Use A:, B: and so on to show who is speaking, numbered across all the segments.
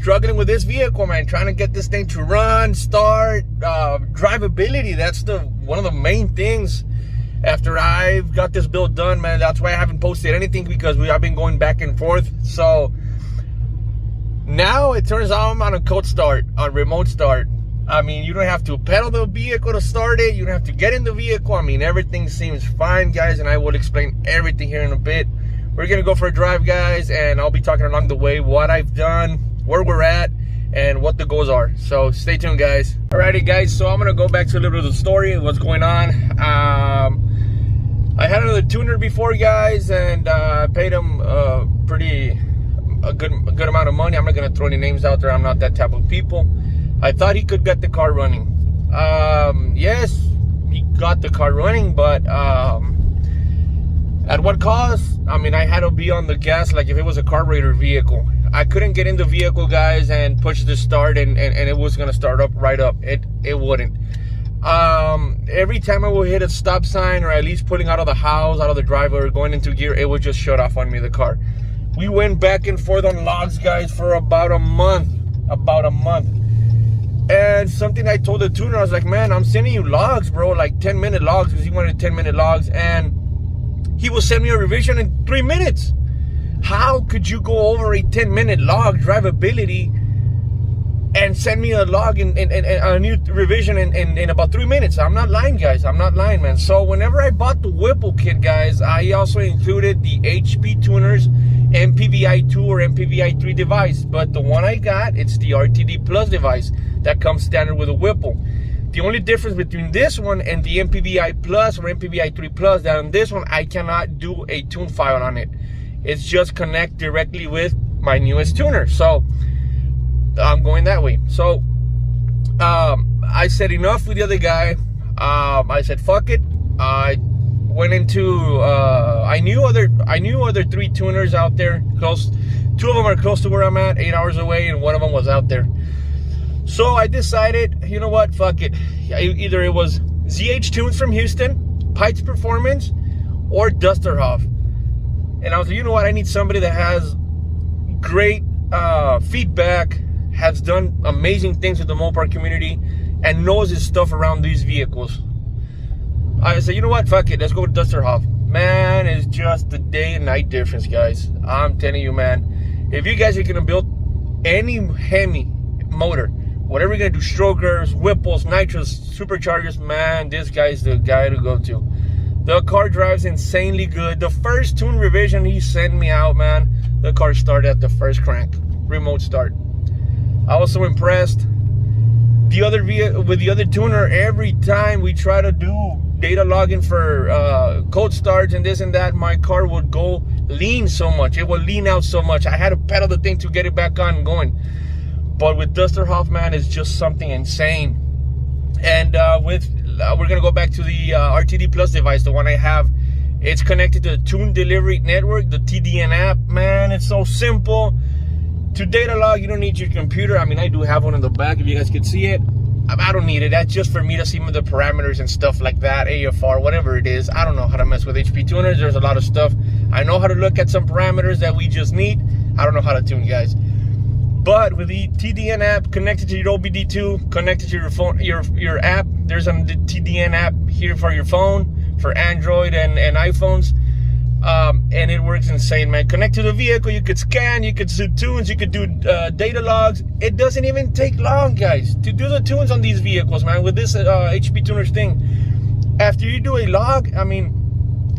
A: struggling with this vehicle, man, trying to get this thing to run, start, drivability. That's one of the main things. After I've got this build done, man, that's why I haven't posted anything, because I've been going back and forth. So now it turns out I'm on a cold start, on remote start. I mean, you don't have to pedal the vehicle to start it. You don't have to get in the vehicle. I mean, everything seems fine, guys, and I will explain everything here in a bit. We're gonna go for a drive, guys, and I'll be talking along the way what I've done, where we're at, and what the goals are. So stay tuned, guys. Alrighty, guys, so I'm gonna go back to a little bit of the story, what's going on. I had another tuner before, guys, and I paid him a good amount of money. I'm not gonna throw any names out there. I'm not that type of people. I thought he could get the car running. Yes, he got the car running, but at what cost? I mean, I had to be on the gas like if it was a carburetor vehicle. I couldn't get in the vehicle, guys, and push the start, and it was gonna start up right up. It wouldn't. Every time I would hit a stop sign, or at least pulling out of the house, out of the driveway, or going into gear, it would just shut off on me, the car. We went back and forth on logs, guys, for about a month. And something I told the tuner, I was like, man, I'm sending you logs, bro, like 10-minute logs, because he wanted 10-minute logs, and he will send me a revision in 3 minutes. How could you go over a 10-minute log drivability and send me a log in a new revision in about 3 minutes? I'm not lying, guys. I'm not lying, man. So whenever I bought the Whipple kit, guys, I also included the HP Tuners MPVI 2 or MPVI 3 device. But the one I got, it's the RTD Plus device that comes standard with a Whipple. The only difference between this one and the MPVI Plus or MPVI 3 Plus, that on this one, I cannot do a tune file on it. It's just connect directly with my newest tuner. So I'm going that way. So I said enough with the other guy. I said fuck it. I went into I knew other 3 tuners out there close. 2 of them are close to where I'm at, 8 hours away, and 1 of them was out there. So I decided, you know what, fuck it. Either it was ZH Tunes from Houston, Pikes Performance, or Dusterhoff. And I was like, you know what, I need somebody that has great feedback, has done amazing things with the Mopar community, and knows his stuff around these vehicles. I said, you know what, fuck it, let's go with Dusterhoff. Man, it's just the day and night difference, guys. I'm telling you, man, if you guys are gonna build any Hemi motor, whatever you're gonna do, strokers, Whipples, nitros, superchargers, man, this guy's the guy to go to. The car drives insanely good. The first tune revision he sent me out, man, the car started at the first crank, remote start. I was so impressed. With the other tuner, every time we try to do data logging for cold starts and this and that, my car would go lean so much. It would lean out so much. I had to pedal the thing to get it back on and going. But with Dusterhoff, man, it's just something insane. And we're gonna go back to the RTD Plus device, the one I have. It's connected to the Tune Delivery Network, the TDN app. Man, it's so simple. To data log, you don't need your computer. I mean, I do have one in the back, if you guys could see it. I don't need it. That's just for me to see the parameters and stuff like that, AFR, whatever it is. I don't know how to mess with HP tuners. There's a lot of stuff. I know how to look at some parameters that we just need. I don't know how to tune, guys. But with the TDN app connected to your OBD2, connected to your phone, your app, there's a TDN app here for your phone, for Android and iPhones. And it works insane, man. Connect to the vehicle, you could scan, you could do tunes, you could do data logs. It doesn't even take long, guys, to do the tunes on these vehicles, man, with this HP Tuners thing. After you do a log, I mean,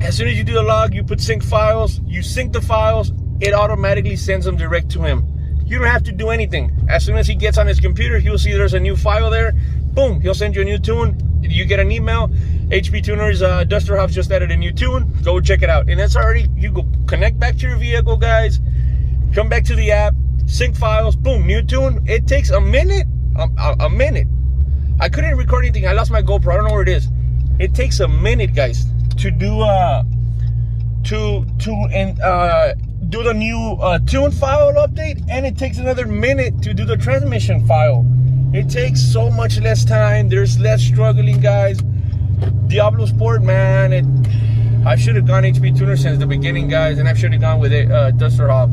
A: as soon as you do a log, you put sync files, you sync the files, it automatically sends them direct to him. You don't have to do anything. As soon as he gets on his computer, he'll see there's a new file there. Boom, he'll send you a new tune. You get an email. HP Tuners, Dusterhoff just added a new tune. Go check it out. And that's already, you go connect back to your vehicle, guys. Come back to the app, sync files, boom, new tune. It takes a minute. A minute. I couldn't record anything. I lost my GoPro. I don't know where it is. It takes a minute, guys, to do do the new tune file update, and it takes another minute to do the transmission file. It takes so much less time. There's less struggling, guys. Diablo Sport, man, I should have gone HP Tuner since the beginning, guys, and I should have gone with it, Dusterhoff.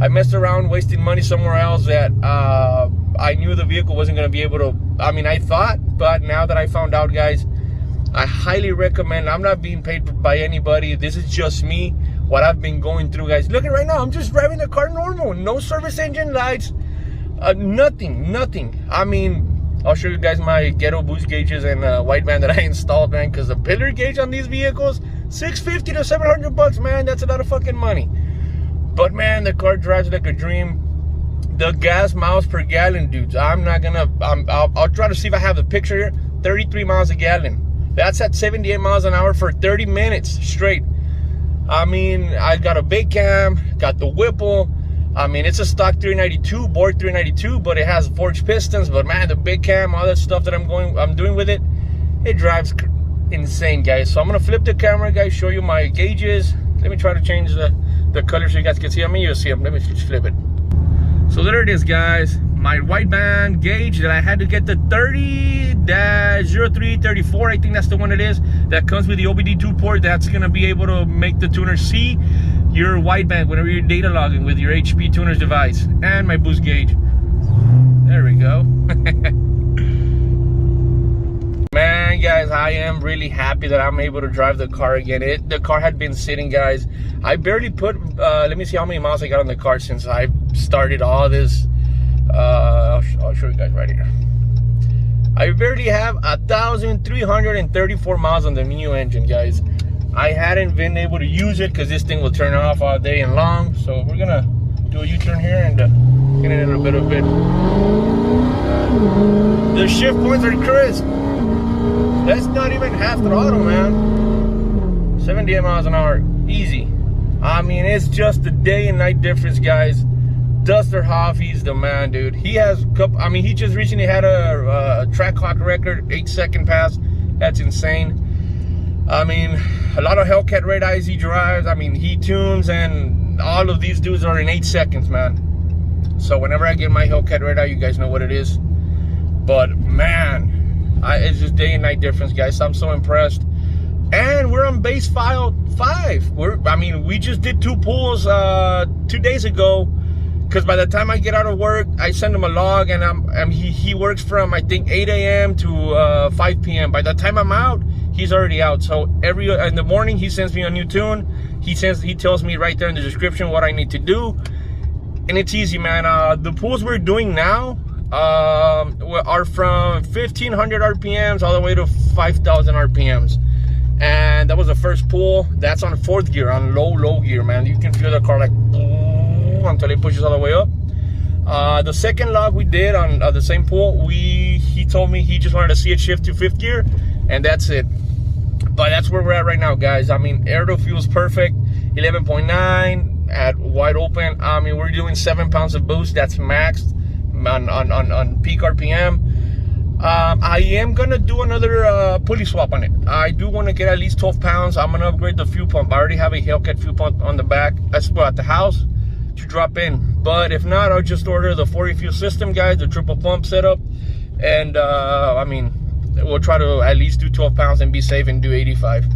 A: I messed around wasting money somewhere else that I knew the vehicle wasn't going to be able to. I mean, I thought, but now that I found out, guys, I highly recommend. I'm not being paid by anybody. This is just me, what I've been going through, guys. Look at right now, I'm just driving the car normal, no service engine lights, nothing. I mean, I'll show you guys my ghetto boost gauges and wideband that I installed, man, because the pillar gauge on these vehicles, $650 to $700, man. That's a lot of fucking money. But man, the car drives like a dream. The gas miles per gallon, dudes, I'll try to see if I have the picture here. 33 miles a gallon. That's at 78 miles an hour for 30 minutes straight. I mean, I got a big cam, got the Whipple. I mean, it's a stock 392, bored 392, but it has forged pistons. But man, the big cam, all that stuff that I'm doing with it, it drives insane, guys. So I'm gonna flip the camera, guys, show you my gauges. Let me try to change the color so you guys can see. I mean, you'll see them. Let me just flip it. So there it is, guys. My wideband gauge that I had to get the 30-0334. I think that's the one it is. That comes with the OBD2 port. That's gonna be able to make the tuner see your wideband whenever you're data logging with your HP tuners device. And my boost gauge. There we go. Man, guys, I am really happy that I'm able to drive the car again. The car had been sitting, guys. I barely put, let me see how many miles I got on the car since I started all this. I'll show you guys right here. I barely have 1,334 miles on the new engine, guys. I hadn't been able to use it because this thing will turn off all day and long. So we're gonna do a U-turn here and get in a little bit of it. The shift points are crisp. That's not even half throttle, man. 78 miles an hour, easy. I mean, it's just a day and night difference, guys. Dusterhoff, he's the man, dude. He has, I mean, he just recently had a track clock record, 8-second pass. That's insane. I mean, a lot of Hellcat red eyes he drives. I mean, he tunes, and all of these dudes are in 8 seconds, man. So whenever I get my Hellcat red eye, you guys know what it is. But man, it's just day and night difference, guys. I'm so impressed. And we're on base file 5. We just did 2 pulls 2 days ago. Because by the time I get out of work, I send him a log, and he works from, I think, 8 a.m. to 5 p.m. By the time I'm out, he's already out. So in the morning, he sends me a new tune. He tells me right there in the description what I need to do, and it's easy, man. The pulls we're doing now are from 1,500 RPMs all the way to 5,000 RPMs. And that was the first pull. That's on 4th gear, on low gear, man. You can feel the car like until it pushes all the way up. The second log we did on the same pull, he told me he just wanted to see it shift to 5th gear, and that's it. But that's where we're at right now, guys. I mean, air to fuel's perfect, 11.9 at wide open. I mean, we're doing 7 pounds of boost. That's maxed on peak RPM. I am gonna do another pulley swap on it. I do want to get at least 12 pounds. I'm gonna upgrade the fuel pump. I already have a Hellcat fuel pump on the back. That's at the house to drop in. But if not, I'll just order the 4 fuel system, guys, the triple pump setup. And I mean, we'll try to at least do 12 pounds and be safe and do 85.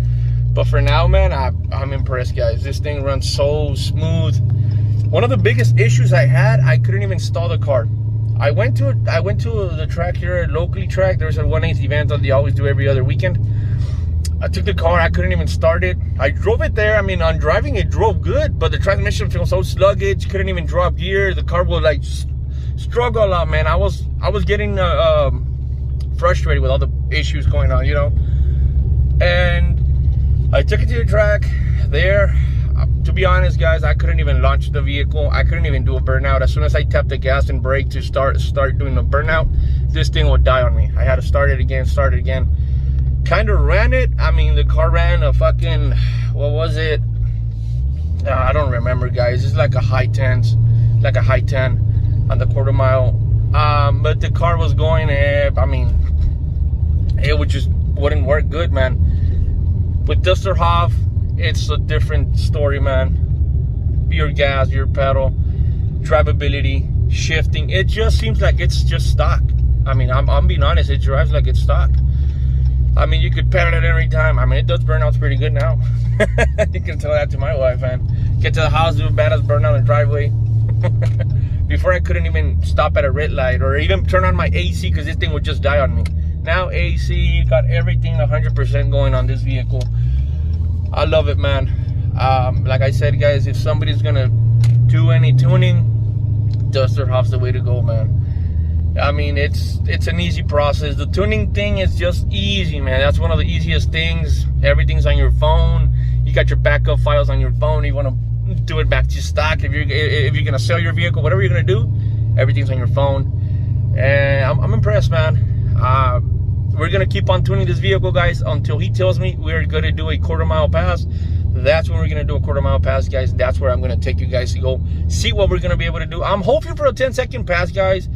A: But for now, man, I'm impressed, guys. This thing runs so smooth. One of the biggest issues I had, I couldn't even stall the car. I went to the track here, locally track. There's a 1/8 event that they always do every other weekend. I took the car, I couldn't even start it. I drove it there. I mean, on driving it drove good, but the transmission feels so sluggish, couldn't even drop gear. The car would like struggle a lot, man. I was getting frustrated with all the issues going on, you know. And I took it to the track there. To be honest, guys, I couldn't even launch the vehicle. I couldn't even do a burnout. As soon as I tapped the gas and brake to start doing the burnout, this thing would die on me. I had to start it again. Kind of ran it. I mean, the car ran a fucking, what was it? I don't remember, guys. It's like a high 10s, like a high 10 on the quarter mile. But the car was going, I mean, it wouldn't work good, man. With Dusterhoff, it's a different story, man. Your gas, your pedal, drivability, shifting. It just seems like it's just stock. I mean, I'm being honest, it drives like it's stock. I mean, you could pedal it every time. I mean, it does burnouts pretty good now. You can tell that to my wife, man. Get to the house, do a badass burnout in the driveway. Before I couldn't even stop at a red light or even turn on my AC because this thing would just die on me. Now AC, got everything 100% going on this vehicle. I love it, man. Like I said, guys, if somebody's gonna do any tuning, Dusterhoff's the way to go, man. I mean, it's an easy process. The tuning thing is just easy, man. That's one of the easiest things. Everything's on your phone. You got your backup files on your phone. You want to do it back to stock. If you're gonna sell your vehicle, whatever you're gonna do, everything's on your phone. And I'm impressed, man. We're gonna keep on tuning this vehicle, guys, until he tells me we're gonna do a quarter-mile pass. That's when we're gonna do a quarter-mile pass, guys. That's where I'm gonna take you guys to go see what we're gonna be able to do. I'm hoping for a 10-second pass, guys.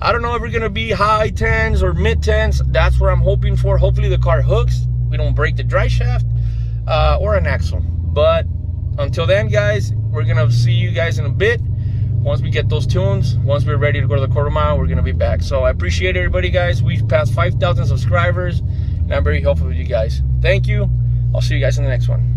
A: I don't know if we're gonna be high 10s or mid 10s. That's where I'm hoping for. Hopefully the car hooks, we don't break the drive shaft or an axle. But until then, guys, we're gonna see you guys in a bit. Once we get those tunes, once we're ready to go to the quarter mile, we're gonna be back. So I appreciate everybody, guys. We've passed 5,000 subscribers, and I'm very helpful with you guys. Thank you. I'll see you guys in the next one.